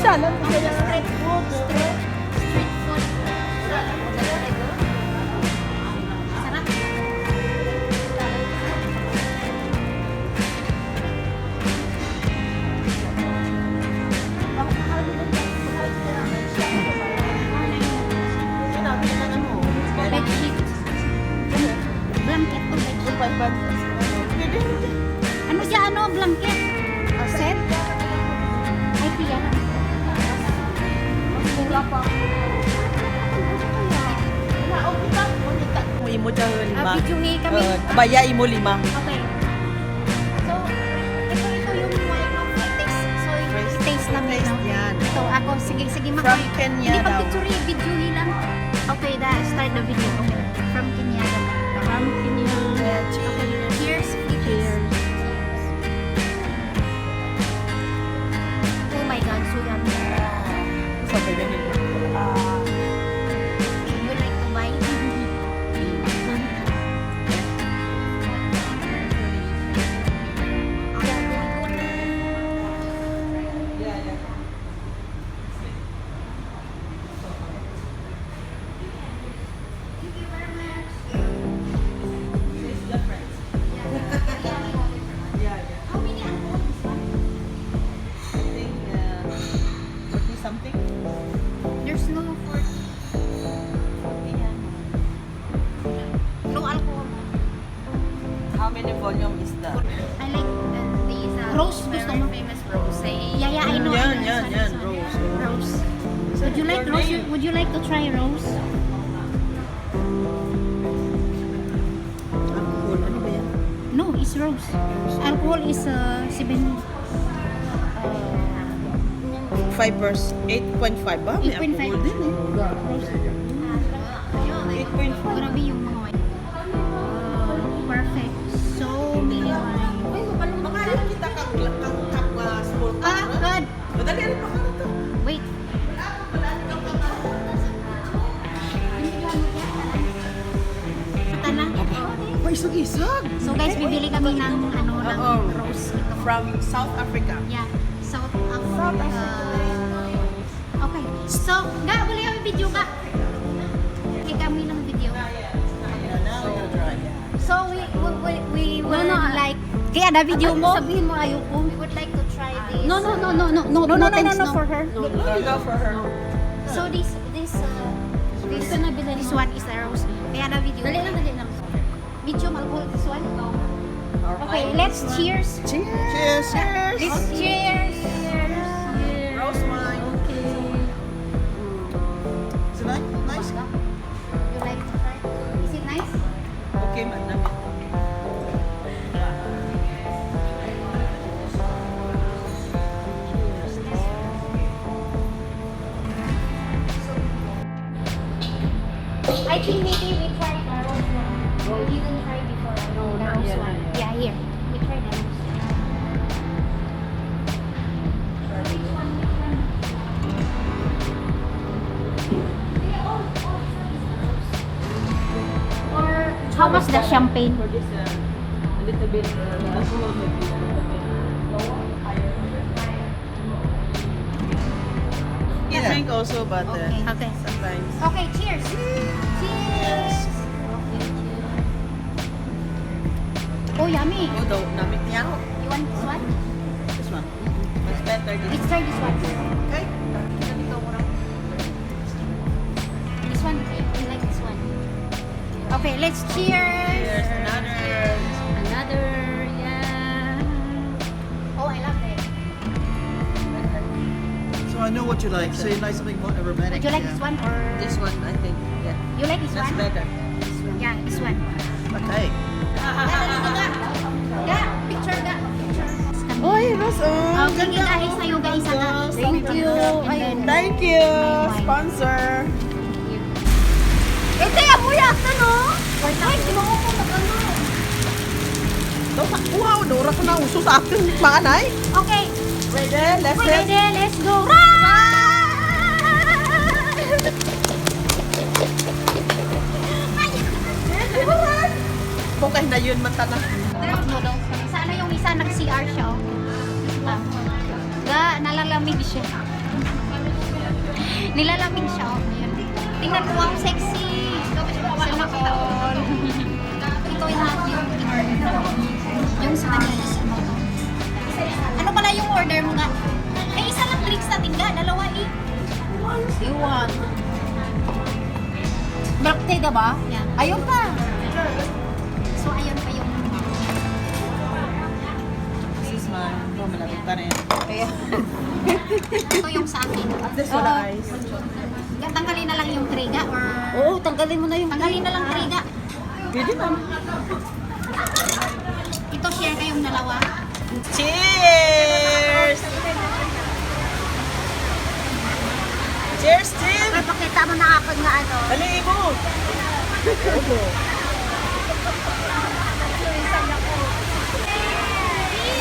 dalan Ang kaya. street food. Street food. Sarap. Bedsheet. Blanket o bedsheet. Ano siya, ano, blanket? Set? Ay, tiyan. Imo dyan lima. Videohi kami. Baya imo lima. Okay. So, ito yung wine of taste. So, i-taste namin. No? Yan. Ito, ako, sige, From makain. Kenya Hindi daw. pag-picture, videohi lang. Okay, start the video. Okay. From Kenya. From Kenya. Okay, cheers. Cheers. Oh my God, so yummy. Sabi na nila. You like to buy? How many alcohol this one? I think 40 something. There's no 40. No alcohol. How many volume is that? I like these rose. Gusto mo? Famous rose. Yeah, I know. Yan, I know. yan, This yan, one. rose. Rose. Would you like rose? Would you like to try rose? Alcohol, ano ba yan? No, it's rose. Alcohol is 7. 8.5 ba? May 8.5. alcohol din eh. Rose. 8.5. Grabe yung mga wine. Perfect. So many wine. Mga kita kang small cup. Ah, God. Madali rin pa ka ito. Wait. Ito na. May isag-isag. So guys, bibili kami ng ng Oo. rose. Ito. From South Africa. Yeah. South Africa. Okay. So, ga, wala kami video ka. Okay, kami ng video. Now we'll try. So, we will like... Kaya na video mo? Sabihin mo ayoko. We would like to try this. No, thanks, no. For her. No, you go for her. So, this one is the rose. Kaya na video. Dali lang. Medium alcohol, this one? Okay, let's cheers. Cheers. Cheers. This cheers. Rose wine. Is it nice? You like to try? Is it nice? Okay, madam. I think maybe we tried the rose one. We didn't try before. No, the not rose yet, one. not yet. Yeah, here. We tried the rose one. Which one? Or how much the champagne? For this, a little bit alcohol maybe. You drink also, but Okay. sometimes. Okay, cheers. Cheers. Oh, yummy. Oh, daw, namit niya ako. You want this one? This one. It's better this Let's try this one. Okay. This one, I like this one. Okay, let's cheers. Here's another. Another, yeah. Oh, I love it. So I know what you like. So you like something more aromatic. Would you like this one or This one, I think. Yeah. you like this That's one? better. Yeah, this one. Okay. Ga, picture ga. Oy, Ros, Oh, sige guys, sa'yo guys. Thank you. And then, Thank you, Bye-bye. sponsor. ito yung muya ka, no? Ay, sinuko ko na ano. Wow, dura ko na uso sa akin, manay. Okay, Ready? Let's ready, let's go. Bukay na yun, matana. Noodles. Sana yung isa nag-CR siya, oh. Ga, nalalamig siya. Nilalamig siya. Oh. Ayan. Tingnan mo, ang sexy. Sana all. Ito yung in-order. Yung sa kanya is ano pala yung order mo nga? Ay, isa lang drinks natin nga. Dalawa eh. Iwan. Black tea, diba? Yeah. Ayun pa. So, ayun pa yung... This is mine. Oh, malapit pa rin. Kaya... Ito yung sa akin. This wala ice. Tanggalin na lang yung triga or... Oo, tanggalin mo na yung... Tanggalin na lang triga. Pwede man. Ito share kayong dalawa. Cheers! Cheers, Tim! Pakita mo na ako na ano. Dali mo!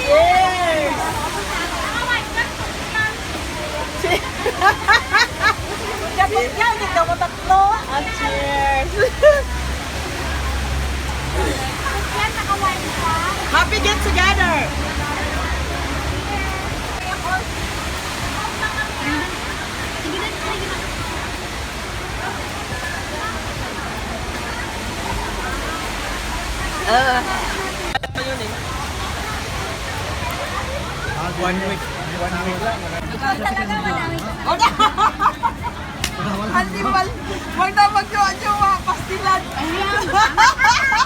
Cheers! Dapat yan, hindi ka mo tatlo. Ah, cheers! Happy get together! Sige na, sige na. Ano yun eh? 1 week. 1 week lang. Ikaw talaga madami. Animal! Huwag na mag-jowa-jowa! Pastilan!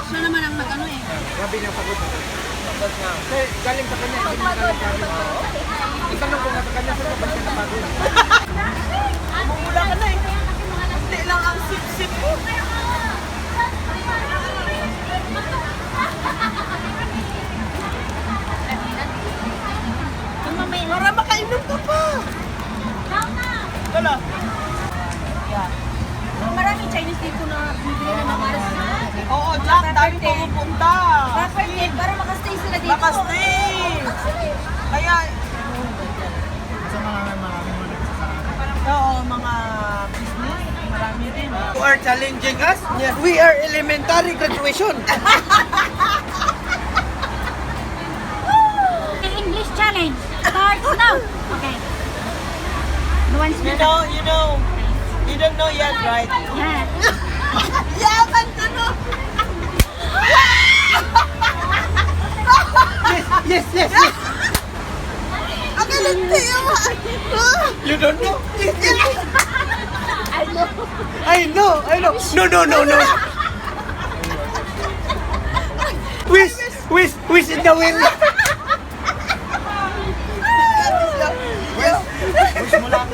Siya naman ang nag-ano eh. Grabe niya pagod. Pagod nga. Kasi galing sa kanya, hindi mo galing sa kanya. Itanong ko nga sa kanya, sir, ba't siya napagod? Mumula ka na eh. Hindi lang ang sip-sip mo. Para makainom ka pa! Wala. Maraming Chinese dito na bibili na ng maras. Oo, Jack, tayo pumupunta. Perfect, para makastay sila dito. Nakastay! Kaya, Sa marami mo oo, mga business, marami din. You are challenging us? We are elementary graduation. The English challenge starts now. Okay. No one's You don't know yet, right? Yeah. Yaman ka no! Yes. Ang galing tayo! You don't know? I know. I know. No. Wish in the wind. Wish mo lang.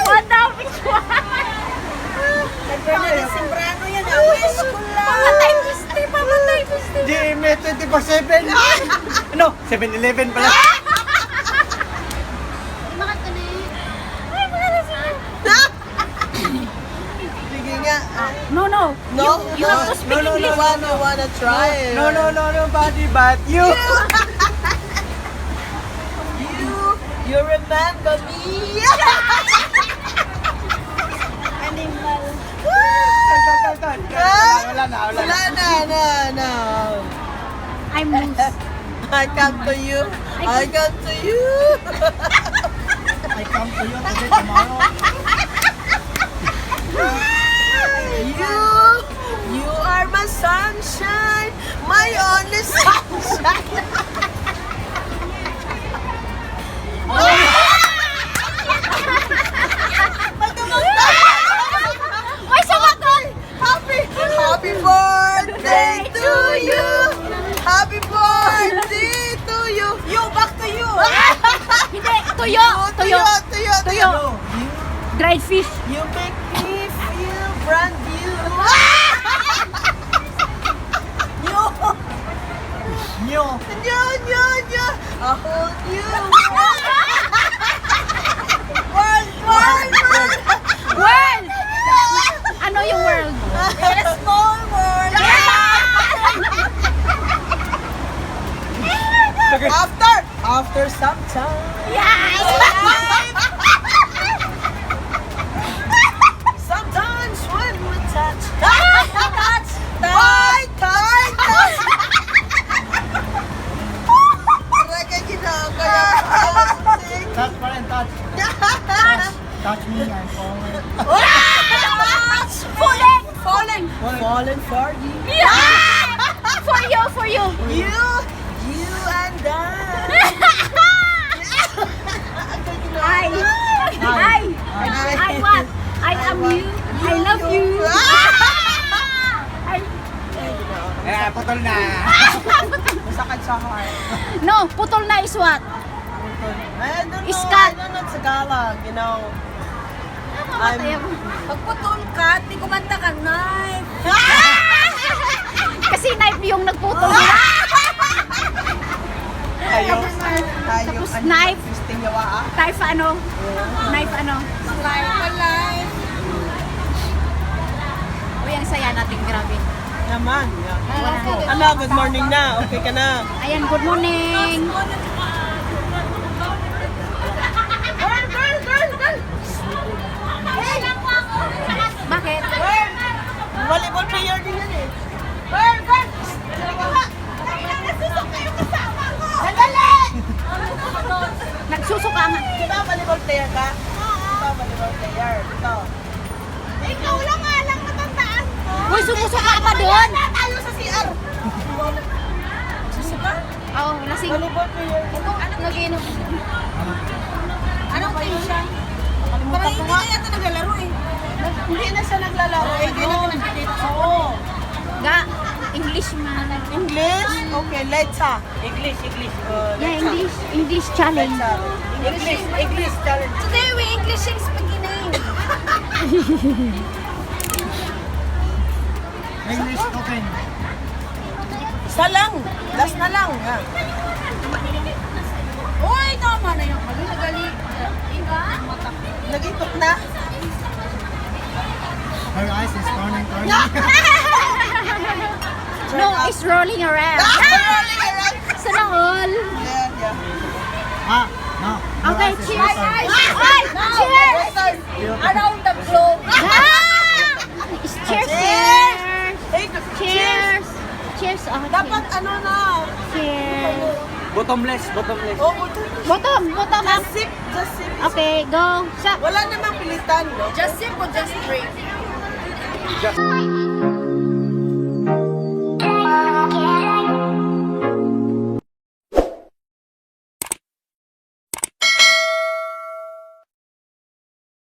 What the picture? Bernadette Sembrano yan, wish ko lang! Pamatay gusti, pamatay gusti. GMA 24/7. Ano? 7-Eleven pala. Bakit ka na eh? Ay, magalas yun. Sige nga. No. No? You have to speak English. Wanna try it. No, nobody but you. You remember me? Animal. Wala na. I'm loose. I come to you. I come to you. I come to you today, tomorrow. You are my sunshine, my only sunshine. Ay, sumakal! Happy birthday to you. Happy birthday to you. You, back to you. Hindi, tuyo. Tuyo. Dried fish. You make me feel brand new. Nyo. New. A whole new world. World! Ano yung world? A small world. After some time. Yes! Sometimes when we touch. Touch. Talaga ginagawa. for you. For you. You and I what? I am you. I love you. Eh, putol na. Masakit sa heart. No, putol na is what? I don't know. Iskat. I don't know Tagalog, you know. Pagputol ka, di kumanta ka, knife. Kasi knife yung nagputol na. Hayop. Tapos knife. Fisting yawa ah. Knife ano? Knife ano? Life. Uy, ang saya natin, grabe. Naman. Yeah. Ano, good morning na. Okay ka na. Ayan, good morning. Bakit? Volleyball player din yan eh. Nagsusuka nga. Di ba volleyball player ka? Ito, volleyball player. Ito. Ikaw lang nga lang matandaan mo. Uy, sumusuka ka doon. Tayo sa CR. Susuka? Oo, lasing. Volleyball player. Nag-inom. Anong team siya? Kalimutan ko nga. Yata naglalaro eh. Hindi na siya naglalaro. Eh, hindi na naglalaro. Oo. Ga, English man. English? Okay, let's ha. English. Yeah, English challenge. English challenge. Today we English is beginning. English open. Isa lang. Last na lang. Ah. Uy, tama na yung gali. Iba? Nag-itok na. Her eyes is turning. No, it's rolling around. Rolling around. Sana all. Yeah, yeah. Ah, no. Her Okay, eyes is cheers. open. Ay, cheers. Around the globe. Cheers, cheers. Hey, Cheers. Cheers. Oh, Dapat ano na. cheers. Bottomless. Oh, Bottom. just sip. Just sip. Okay, go. Sa Wala namang pilitan, no? Just sip or just drink? Just